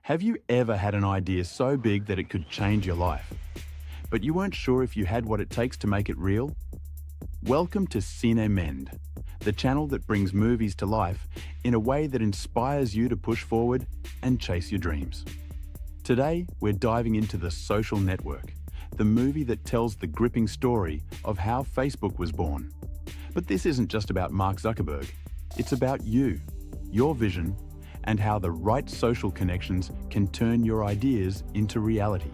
Have you ever had an idea so big that it could change your life, but you weren't sure if you had what it takes to make it real? Welcome to Cine, the channel that brings movies to life in a way that inspires you to push forward and chase your dreams. Today, we're diving into The Social Network, the movie that tells the gripping story of how Facebook was born. But this isn't just about Mark Zuckerberg. It's about you, your vision, and how the right social connections can turn your ideas into reality.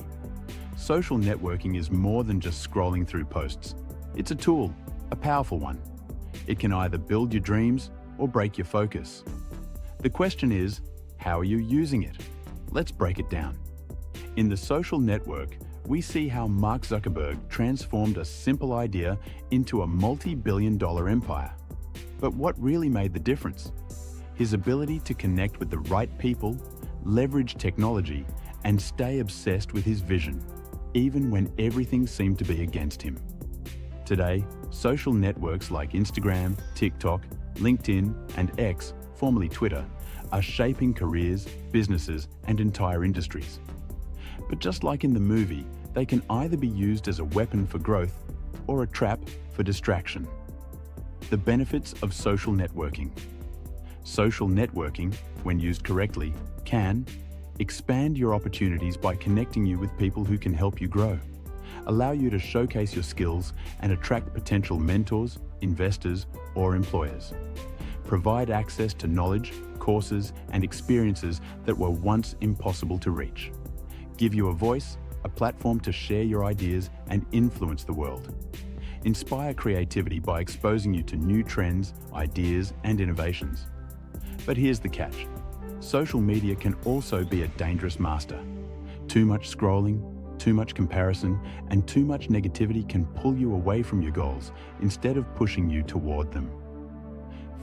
Social networking is more than just scrolling through posts. It's a tool, a powerful one. It can either build your dreams or break your focus. The question is, how are you using it? Let's break it down. In The Social Network, we see how Mark Zuckerberg transformed a simple idea into a multi-billion-dollar empire. But what really made the difference? His ability to connect with the right people, leverage technology, and stay obsessed with his vision, even when everything seemed to be against him. Today, social networks like Instagram, TikTok, LinkedIn, and X, formerly Twitter, are shaping careers, businesses, and entire industries. But just like in the movie, they can either be used as a weapon for growth or a trap for distraction. The benefits of social networking. Social networking, when used correctly, can expand your opportunities by connecting you with people who can help you grow, allow you to showcase your skills and attract potential mentors, investors, or employers, provide access to knowledge, courses, and experiences that were once impossible to reach, give you a voice, a platform to share your ideas and influence the world, inspire creativity by exposing you to new trends, ideas, and innovations. But here's the catch. Social media can also be a dangerous master. Too much scrolling, too much comparison, and too much negativity can pull you away from your goals instead of pushing you toward them.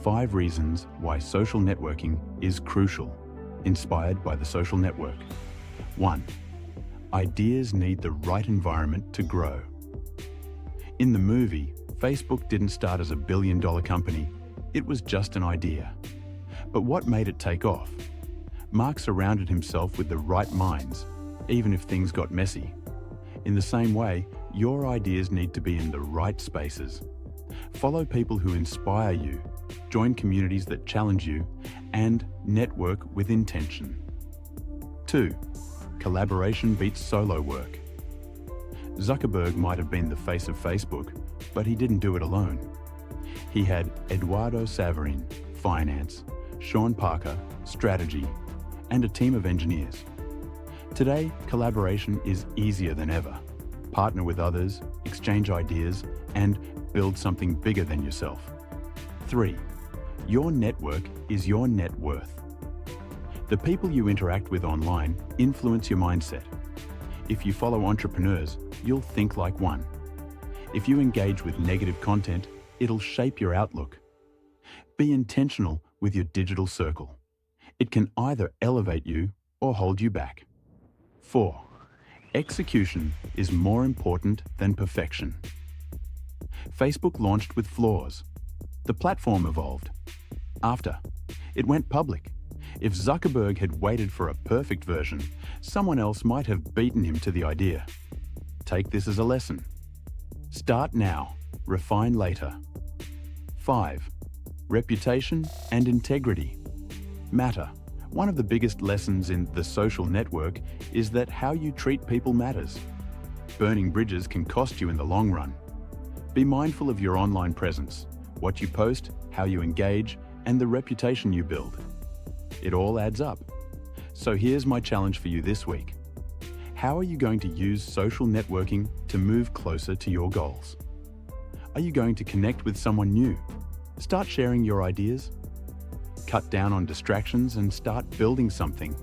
5 reasons why social networking is crucial, inspired by The Social Network. 1. Ideas need the right environment to grow. In the movie, Facebook didn't start as a billion-dollar company. It was just an idea. But what made it take off? Mark surrounded himself with the right minds, even if things got messy. In the same way, your ideas need to be in the right spaces. Follow people who inspire you, join communities that challenge you, and network with intention. 2. Collaboration beats solo work. Zuckerberg might have been the face of Facebook, but he didn't do it alone. He had Eduardo Saverin, finance, Sean Parker, strategy, and a team of engineers. Today, collaboration is easier than ever. Partner with others, exchange ideas, and build something bigger than yourself. 3. Your network is your net worth. The people you interact with online influence your mindset. If you follow entrepreneurs, you'll think like one. If you engage with negative content, it'll shape your outlook. Be intentional with your digital circle. It can either elevate you or hold you back. 4. Execution is more important than perfection. Facebook launched with flaws. The platform evolved. After, it went public. If Zuckerberg had waited for a perfect version, someone else might have beaten him to the idea. Take this as a lesson. Start now, refine later. 5. Reputation and integrity matter. One of the biggest lessons in The Social Network is that how you treat people matters. Burning bridges can cost you in the long run. Be mindful of your online presence, what you post, how you engage, and the reputation you build. It all adds up. So here's my challenge for you this week. How are you going to use social networking to move closer to your goals? Are you going to connect with someone new? Start sharing your ideas? Cut down on distractions and start building something.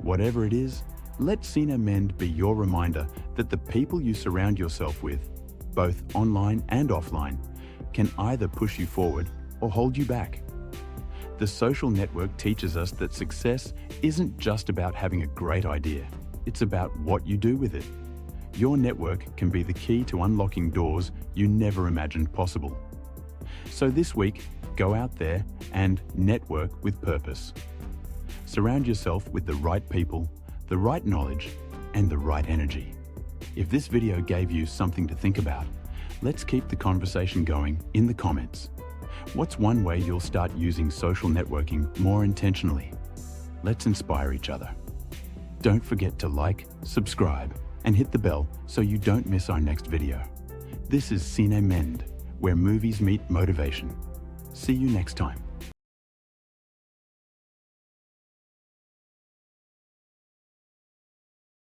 Whatever it is, let Cine be your reminder that the people you surround yourself with, both online and offline, can either push you forward or hold you back. The Social Network teaches us that success isn't just about having a great idea. It's about what you do with it. Your network can be the key to unlocking doors you never imagined possible. So this week, go out there and network with purpose. Surround yourself with the right people, the right knowledge, and the right energy. If this video gave you something to think about, let's keep the conversation going in the comments. What's one way you'll start using social networking more intentionally? Let's inspire each other. Don't forget to like, subscribe, and hit the bell so you don't miss our next video. This is Cine Mend, where movies meet motivation. See you next time.